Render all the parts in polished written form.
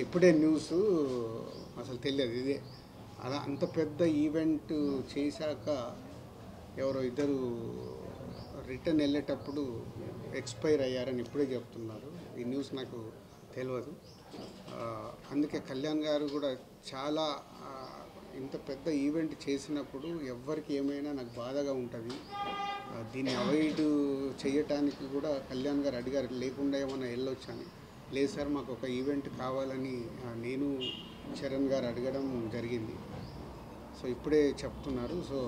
ఇప్పుడే న్యూస్ అసలు తెలియదు ఇదే. అలా అంత పెద్ద ఈవెంట్ చేశాక ఎవరో ఇద్దరు రిటర్న్ వెళ్ళేటప్పుడు ఎక్స్పైర్ అయ్యారని ఇప్పుడే చెప్తున్నారు. ఈ న్యూస్ నాకు తెలియదు. అందుకే కళ్యాణ్ గారు కూడా చాలా ఇంత పెద్ద ఈవెంట్ చేసినప్పుడు ఎవరికి ఏమైనా నాకు బాధగా ఉంటుంది. దీన్ని అవాయిడ్ చేయటానికి కూడా కళ్యాణ్ గారు అడిగారు, లేకుండా ఏమైనా వెళ్ళొచ్చని. లేదు సార్, మాకు ఒక ఈవెంట్ కావాలని నేను చరణ్ గారు అడగడం జరిగింది. సో ఇప్పుడే చెప్తున్నారు. సో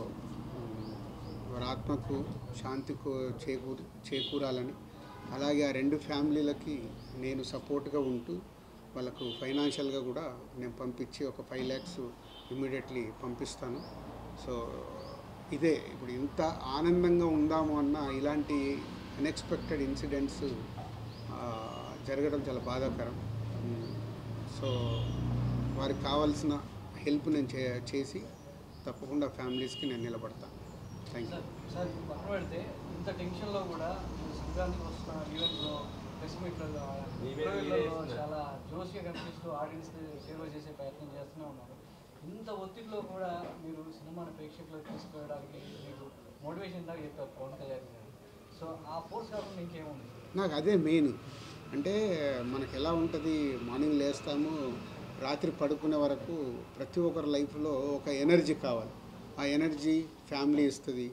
వారి ఆత్మకు శాంతి చేకూరాలని, అలాగే ఆ రెండు ఫ్యామిలీలకి నేను సపోర్ట్గా ఉంటూ వాళ్ళకు ఫైనాన్షియల్గా కూడా నేను పంపించి ఒక 5 lakhs ఇమ్మీడియట్లీ పంపిస్తాను. సో ఇదే ఇప్పుడు ఇంత ఆనందంగా ఉందాము అన్న ఇలాంటి అన్ఎక్స్పెక్టెడ్ ఇన్సిడెంట్స్ జరగడం చాలా బాధాకరం. సో వారికి కావాల్సిన హెల్ప్ నేను చేసి తప్పకుండా ఫ్యామిలీస్కి నేను నిలబడతాను. Thank you sir. పక్కన పెడితే ఇంత టెన్షన్లో కూడా సంక్రాంతికి వస్తున్న ఈవెంట్లో ప్రెస్ మీట్లలో చాలా జోష్గా కనిపిస్తూ ఆడియన్స్ని సేవ చేసే ప్రయత్నం చేస్తూనే ఉన్నారు. ఇంత ఒత్తిడిలో కూడా మీరు సినిమాను ప్రేక్షకులకు తీసుకురావడానికి మీకు మోటివేషన్ దాకా చెప్పారు పవన్ కళ్యాణ్ గారు. సో ఆ ఫోర్స్ కాకుండా ఇంకేముంది? నాకు అదే మెయిన్. అంటే మనకు ఎలా ఉంటుంది, మార్నింగ్ లేస్తాము, రాత్రి పడుకునే వరకు ప్రతి ఒక్కరి లైఫ్లో ఒక ఎనర్జీ కావాలి. ఆ ఎనర్జీ ఫ్యామిలీ ఇస్తుంది,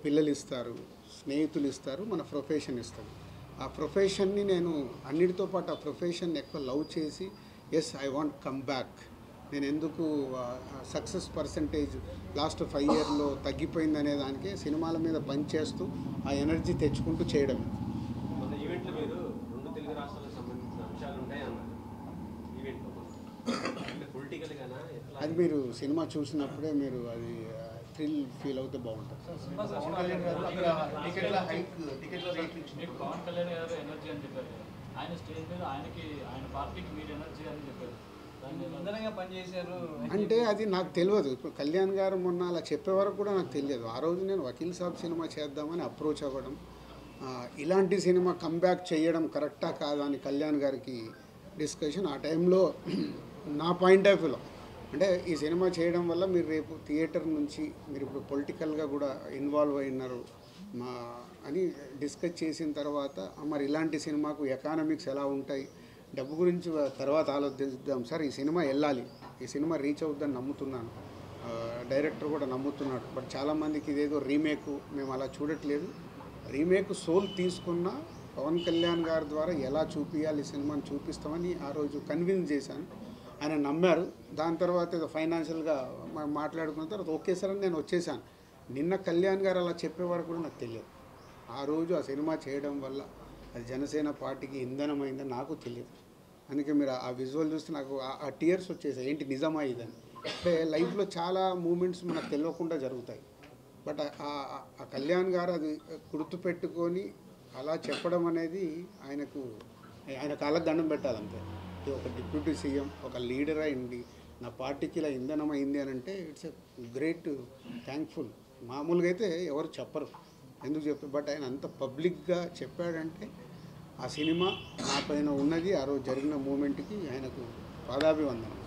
పిల్లలు ఇస్తారు, స్నేహితులు ఇస్తారు, మన ప్రొఫెషన్ ఇస్తుంది. ఆ ప్రొఫెషన్ని నేను అన్నిటితో పాటు ఆ ప్రొఫెషన్ ఎక్కువ లవ్ చేసి yes I want come back. నేను ఎందుకు సక్సెస్ పర్సంటేజ్ లాస్ట్ 5 yearsలో తగ్గిపోయింది అనే దానికి సినిమాల మీద పనిచేస్తూ ఆ ఎనర్జీ తెచ్చుకుంటూ చేయడం. మన ఈవెంట్లో మీరు 2 తెలుగు రాష్ట్రాలకు సంబంధించిన అంశాలు ఉంటాయన్నారు. ఈవెంట్లో పొలిటికల్గానా అది మీరు సినిమా చూసినప్పుడే మీరు అది థ్రిల్ ఫీల్ అవుతే బాగుంటుంది. పవన్ కళ్యాణ్ గారు ఎనర్జీ అని చెప్పారు. ఆయన స్టేజ్ మీద ఆయన పార్టీకి మీరు ఎనర్జీ అని చెప్పారు. అందరంగా పనిచేశారు అంటే అది నాకు తెలియదు. ఇప్పుడు కళ్యాణ్ గారు మొన్న అలా చెప్పే వరకు కూడా నాకు తెలియదు. ఆ రోజు నేను వకీల్ సాబ్ సినిమా చేద్దామని అప్రోచ్ అవ్వడం, ఇలాంటి సినిమా కంబ్యాక్ చేయడం కరెక్టా కాదా అని కళ్యాణ్ గారికి డిస్కషన్. ఆ టైంలో నా పాయింట్ ఆఫ్ వ్యూలో అంటే ఈ సినిమా చేయడం వల్ల మీరు రేపు థియేటర్ నుంచి మీరు ఇప్పుడు పొలిటికల్గా కూడా ఇన్వాల్వ్ అయినారు అని డిస్కస్ చేసిన తర్వాత, మరి ఇలాంటి సినిమాకు ఎకానమిక్స్ ఎలా ఉంటాయి, డబ్బు గురించి తర్వాత ఆలోచిద్దాం సార్, ఈ సినిమా వెళ్ళాలి, ఈ సినిమా రీచ్ అవుద్దని నమ్ముతున్నాను, డైరెక్టర్ కూడా నమ్ముతున్నాడు. బట్ చాలామందికి ఇదేదో రీమేక్, మేము అలా చూడట్లేదు. రీమేక్ సోల్ తీసుకున్న పవన్ కళ్యాణ్ గారి ద్వారా ఎలా చూపించాలి ఈ సినిమాని చూపిస్తామని ఆ రోజు కన్విన్స్ చేశాను. ఆయన నమ్మారు. దాని తర్వాత ఏదో ఫైనాన్షియల్గా మాట్లాడుకున్న తర్వాత ఓకే సార్ అని నేను వచ్చేసాను. నిన్న కళ్యాణ్ గారు అలా చెప్పే వరకు కూడా నాకు తెలియదు. ఆ రోజు ఆ సినిమా చేయడం వల్ల అది జనసేన పార్టీకి ఇంధనమైందని నాకు తెలియదు. అందుకే మీరు ఆ విజువల్ చూస్తే నాకు ఆ టీయర్స్ వచ్చేసాయి. ఏంటి నిజమా ఇదని? అంటే లైఫ్లో చాలా మూమెంట్స్ మనకు తెలియకుండా జరుగుతాయి. బట్ ఆ కళ్యాణ్ గారు అది గుర్తుపెట్టుకొని అలా చెప్పడం అనేది ఆయన కాళ్ళకు దండం పెట్టాలంతే. ఒక డిప్యూటీ సీఎం, ఒక లీడర్ అయింది, నా పార్టీకి ఇలా ఇంధనం అయింది అని అంటే ఇట్స్ ఎ గ్రేట్ థ్యాంక్ఫుల్. మామూలుగా అయితే ఎవరు చెప్పరు, ఎందుకు చెప్పారు. బట్ ఆయన అంత పబ్లిక్గా చెప్పాడంటే ఆ సినిమా నా పైన ఉన్నది, ఆ రోజు జరిగిన మూమెంట్కి ఆయనకు పాదాభివందనం.